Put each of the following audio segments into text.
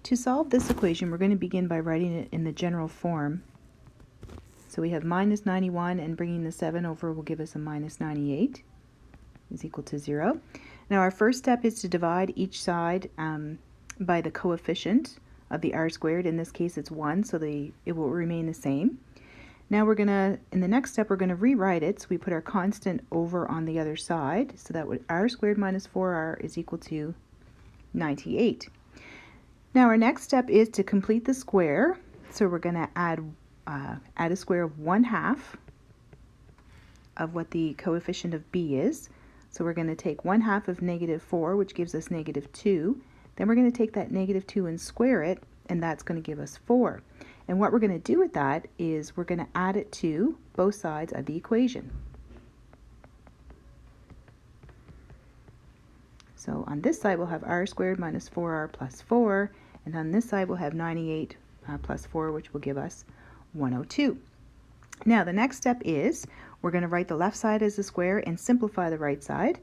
To solve this equation, we're going to begin by writing it in the general form. So we have minus 91, and bringing the 7 over will give us a minus 98 is equal to 0. Now our first step is to divide each side by the coefficient of the r squared. In this case it's 1, so it will remain the same. Now in the next step, we're going to rewrite it. So we put our constant over on the other side, so that would r squared minus 4r is equal to 98. Now our next step is to complete the square. So we're going to add a square of 1/2 of what the coefficient of b is. So we're going to take 1/2 of -4, which gives us -2. Then we're going to take that -2 and square it, and that's going to give us 4. And what we're going to do with that is we're going to add it to both sides of the equation. So on this side we'll have r squared minus 4r plus 4, and on this side we'll have 98 plus 4, which will give us 102. Now the next step is we're going to write the left side as a square and simplify the right side.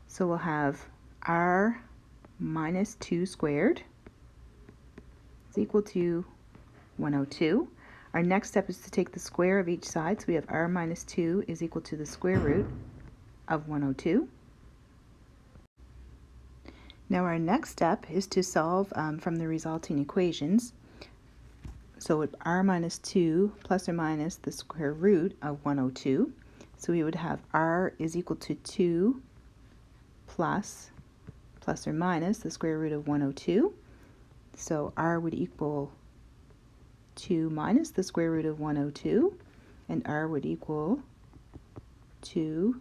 So we'll have r minus 2 squared is equal to 102. Our next step is to take the square of each side. So we have r minus 2 is equal to the square root of 102. Now our next step is to solve from the resulting equations. So r minus 2 plus or minus the square root of 102. So we would have r is equal to 2 plus or minus the square root of 102. So r would equal 2 minus the square root of 102, and r would equal 2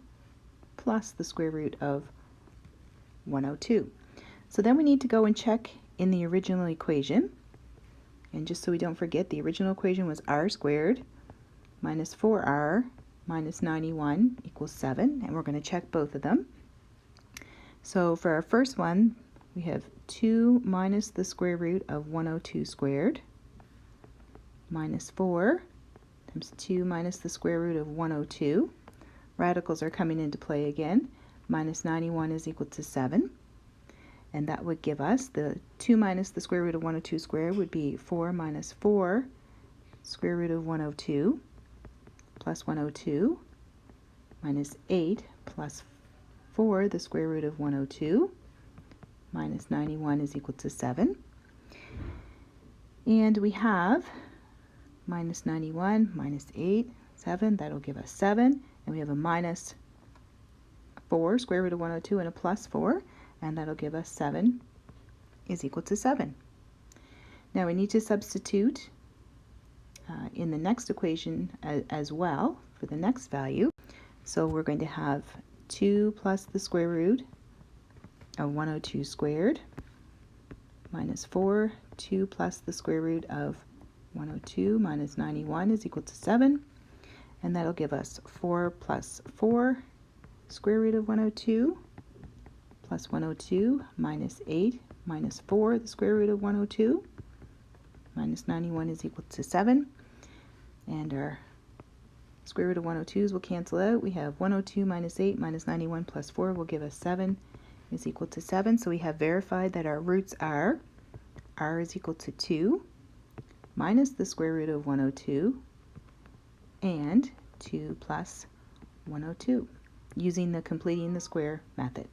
plus the square root of 102. So then we need to go and check in the original equation. And just so we don't forget, the original equation was r squared minus 4r minus 91 equals 7, and we're going to check both of them. So for our first one, we have 2 minus the square root of 102 squared minus 4 times 2 minus the square root of 102. Radicals are coming into play again. Minus 91 is equal to 7. And that would give us the 2 minus the square root of 102 squared would be 4 minus 4 square root of 102 plus 102 minus 8 plus 4 the square root of 102 minus 91 is equal to 7. And we have minus 91 minus 8, 7, that'll give us 7. And we have a minus 4 square root of 102 and a plus 4. And that'll give us 7 is equal to 7. Now we need to substitute in the next equation as well for the next value. So we're going to have 2 plus the square root of 102 squared minus 4, 2 plus the square root of 102 minus 91 is equal to 7. And that'll give us 4 plus 4 square root of 102 plus 102 minus 8 minus 4 the square root of 102 minus 91 is equal to 7. And our square root of 102's will cancel out. We have 102 minus 8 minus 91 plus 4 will give us 7 is equal to 7. So we have verified that our roots are r is equal to 2 minus the square root of 102 and 2 plus 102 using the completing the square method.